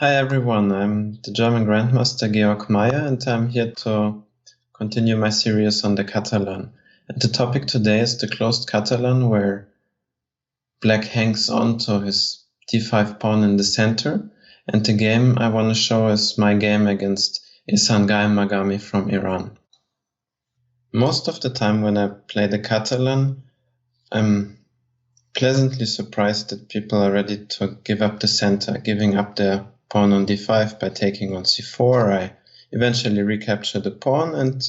Hi everyone, I'm the German Grandmaster Georg Mayer and I'm here to continue my series on the Catalan. And the topic today is the closed Catalan, where black hangs on to his d5 pawn in the center. And the game I want to show is my game against Ihsangai Magami from Iran. Most of the time when I play the Catalan, I'm pleasantly surprised that people are ready to give up the center, giving up their pawn on d5 by taking on c4. I eventually recapture the pawn, and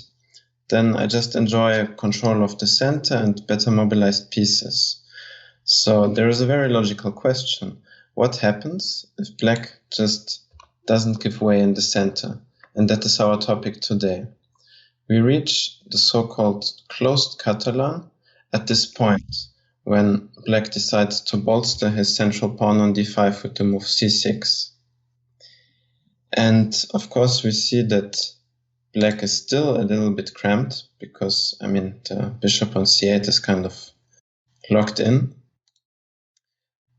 then I just enjoy control of the center and better mobilized pieces. So there is a very logical question. What happens if black just doesn't give way in the center? And that is our topic today. We reach the so-called closed Catalan at this point, when black decides to bolster his central pawn on d5 with the move c6. And of course we see that black is still a little bit cramped because, the bishop on c8 is kind of locked in.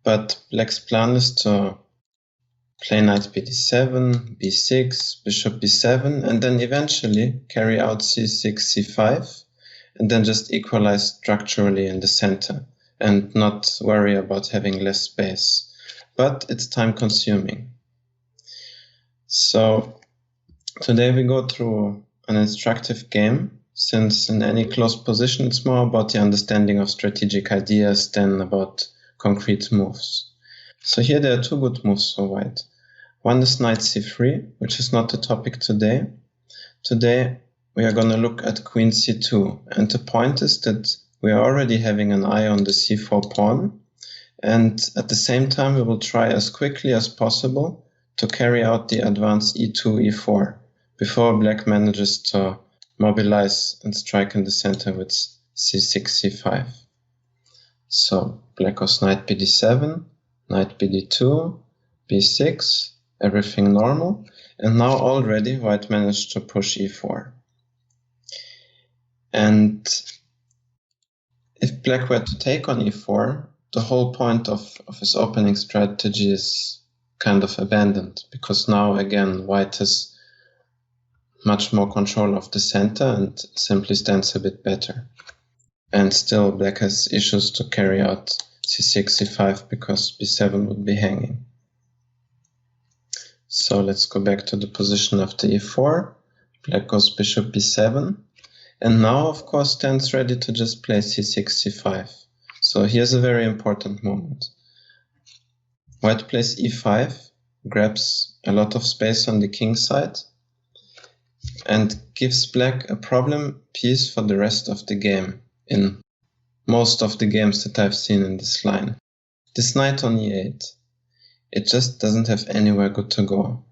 But black's plan is to play knight bd7, b6, bishop b7, and then eventually carry out c6, c5, and then just equalize structurally in the center and not worry about having less space. But it's time consuming. So today we go through an instructive game, since in any closed position it's more about the understanding of strategic ideas than about concrete moves. So here there are two good moves for white. One is knight c3, which is not the topic today. Today we are going to look at queen c2, and the point is that we are already having an eye on the c4 pawn, and at the same time we will try as quickly as possible to carry out the advance e2, e4 before black manages to mobilize and strike in the center with c6, c5. So black goes knight bd7, knight bd2, b6, everything normal, and now already white managed to push e4. And if black were to take on e4, the whole point of his opening strategy is kind of abandoned, because now again white has much more control of the center and simply stands a bit better. And still black has issues to carry out c6, c5 because b7 would be hanging. So let's go back to the position of the e4. Black goes bishop b7, and now of course stands ready to just play c6, c5. So here's a very important moment. White plays e5, grabs a lot of space on the king side, and gives black a problem piece for the rest of the game in most of the games that I've seen in this line. This knight on e8, it just doesn't have anywhere good to go.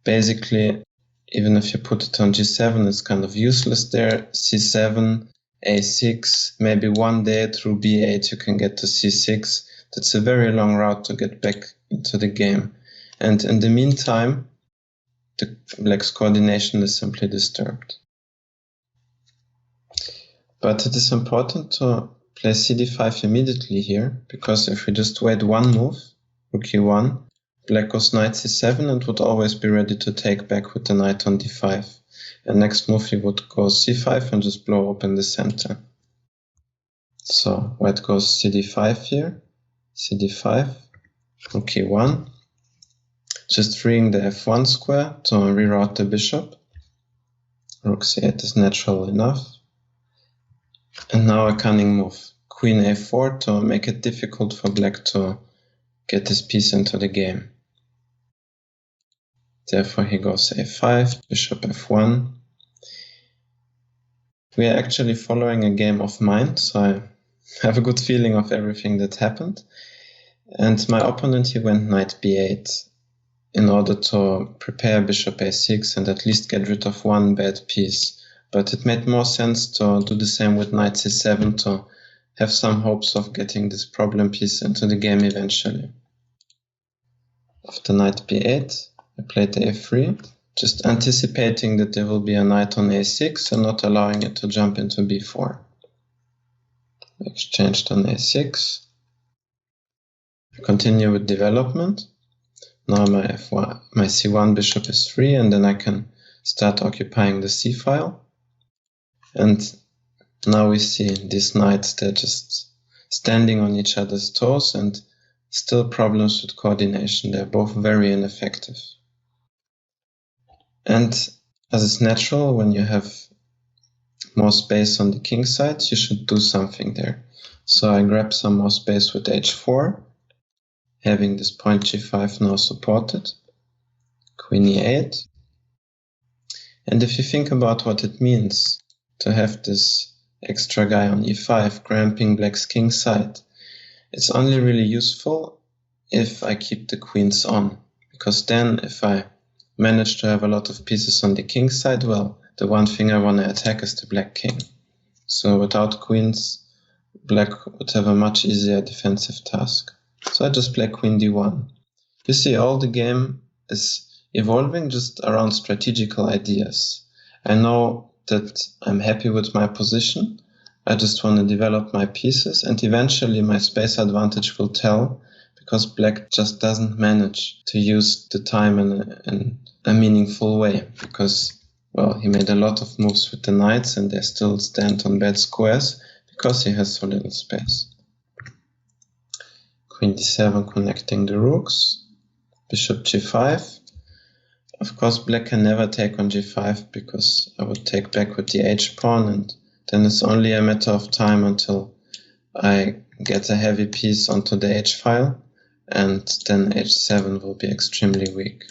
Basically, even if you put it on g7, it's kind of useless there. c7, a6, maybe one day through b8 you can get to c6. That's a very long route to get back into the game. And in the meantime, the black's coordination is simply disturbed. But it is important to play cd5 immediately here, because if we just wait one move, rook e1, black goes knight c7 and would always be ready to take back with the knight on d5. And next move he would go c5 and just blow open the center. So white goes cd5 here, cd5, rook e1, just freeing the f1 square to reroute the bishop. Rook c8 is natural enough. And now a cunning move, queen a4, to make it difficult for black to get his piece into the game. Therefore he goes a5, bishop f1. We are actually following a game of mind, so I have a good feeling of everything that happened. And my opponent, he went knight b8 in order to prepare bishop a6 and at least get rid of one bad piece. But it made more sense to do the same with knight c7 to have some hopes of getting this problem piece into the game eventually. After knight b8, I played a3, just anticipating that there will be a knight on a6 and not allowing it to jump into b4. Exchanged on a6. I continue with development. Now my c1 bishop is free, and then I can start occupying the c file. And now we see these knights, they're just standing on each other's toes, and still problems with coordination. They're both very ineffective. And as is natural, when you have more space on the king side, you should do something there. So I grab some more space with h4, having this point g5 now supported, queen e8. And if you think about what it means to have this extra guy on e5 cramping black's king side, it's only really useful if I keep the queens on, because then if I manage to have a lot of pieces on the king side, well, the one thing I want to attack is the black king. So without queens, black would have a much easier defensive task. So I just play queen d1. You see, all the game is evolving just around strategical ideas. I know that I'm happy with my position. I just want to develop my pieces, and eventually my space advantage will tell, because black just doesn't manage to use the time in a meaningful way, because, well, he made a lot of moves with the knights and they still stand on bad squares because he has so little space. Queen d7 connecting the rooks, bishop g5. Of course, black can never take on g5 because I would take back with the h-pawn, and then it's only a matter of time until I get a heavy piece onto the h-file, and then h7 will be extremely weak.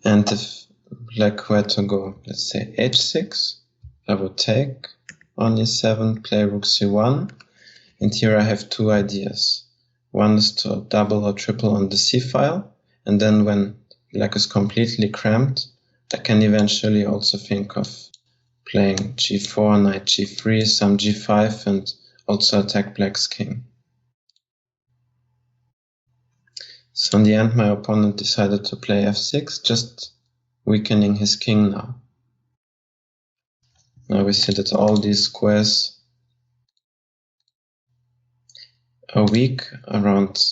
And if black were to go, let's say h6, I would take on e7, play rook c1, and here I have two ideas. One is to double or triple on the c file, and then when black is completely cramped, I can eventually also think of playing g4, knight g3, some g5, and also attack black's king. So in the end, my opponent decided to play f6, just weakening his king now. Now we see that all these squares are weak around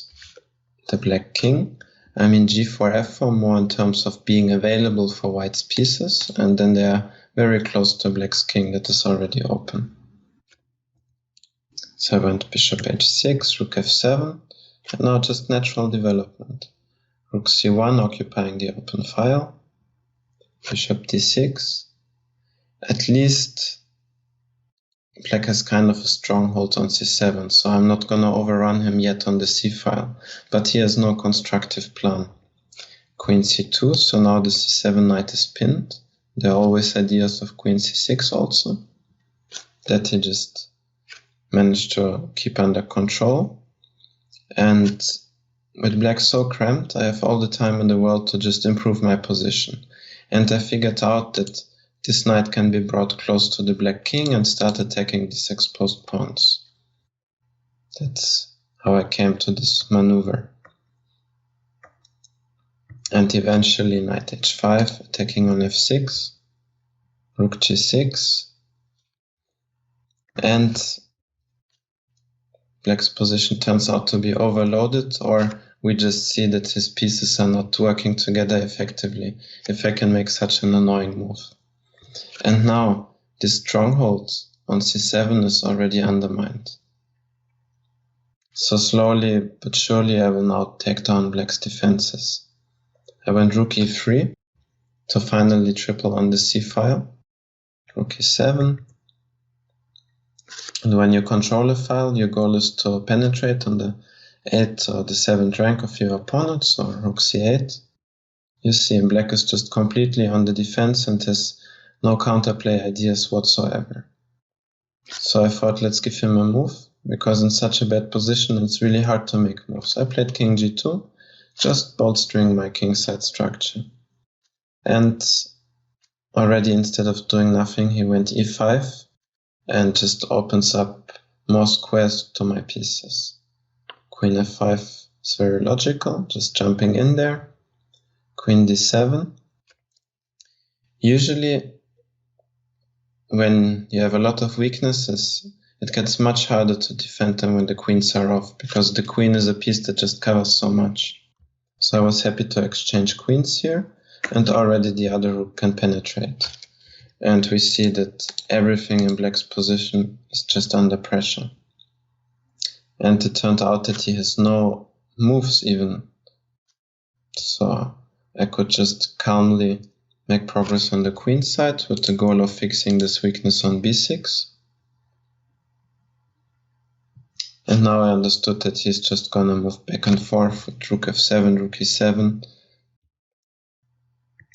the black king. I mean g4, f4 more in terms of being available for white's pieces, and then they are very close to black's king that is already open. So I went bishop h6, rook f7, and now just natural development. Rook c1 occupying the open file, bishop d6. At least black has kind of a stronghold on c7, so I'm not going to overrun him yet on the c file, but he has no constructive plan. Queen c2, so now the c7 knight is pinned. There are always ideas of queen c6 also, that he just managed to keep under control. And with black so cramped, I have all the time in the world to just improve my position. And I figured out that this knight can be brought close to the black king and start attacking these exposed pawns. That's how I came to this maneuver. And eventually knight h5, attacking on f6, rook g6, and black's position turns out to be overloaded, or we just see that his pieces are not working together effectively, if I can make such an annoying move. And now this stronghold on c7 is already undermined. So slowly but surely I will now take down black's defenses. I went rook e3 to finally triple on the c file, rook e7. And when you control a file, your goal is to penetrate on the 8th or the 7th rank of your opponent, so rook c8. You see, black is just completely on the defense and has no counterplay ideas whatsoever. So I thought, let's give him a move, because in such a bad position it's really hard to make moves. I played king g2, just bolstering my kingside structure. And already instead of doing nothing, he went e5 and just opens up more squares to my pieces. Queen f5 is very logical, just jumping in there. Queen d7. Usually, when you have a lot of weaknesses, it gets much harder to defend them when the queens are off, because the queen is a piece that just covers so much. So I was happy to exchange queens here, and already the other rook can penetrate. And we see that everything in black's position is just under pressure. And it turned out that he has no moves even. So I could just calmly make progress on the queen side with the goal of fixing this weakness on b6. And now I understood that he's just gonna move back and forth with rook f7, rook e7.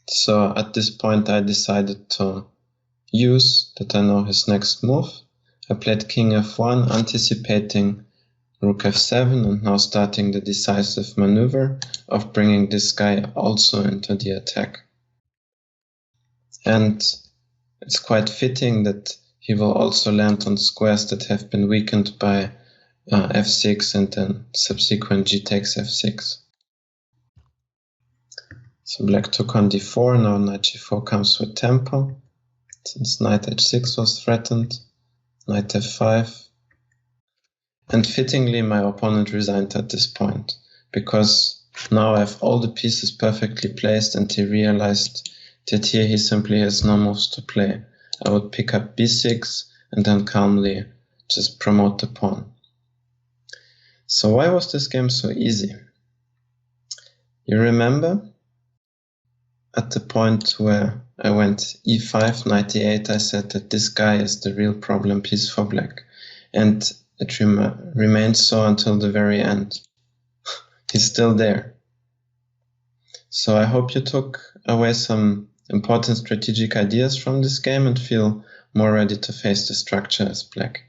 So at this point I decided to use that I know his next move. I played king f1, anticipating rook f7 and now starting the decisive maneuver of bringing this guy also into the attack. And it's quite fitting that he will also land on squares that have been weakened by f6 and then subsequent g takes f6. So black took on d4, now knight g4 comes with tempo, since knight h6 was threatened, knight f5. And fittingly, my opponent resigned at this point, because now I have all the pieces perfectly placed and he realized that here he simply has no moves to play. I would pick up b6 and then calmly just promote the pawn. So why was this game so easy? You remember at the point where I went e5, knight e8, I said that this guy is the real problem piece for black. And it remained so until the very end. He's still there. So I hope you took away some important strategic ideas from this game and feel more ready to face the structure as black.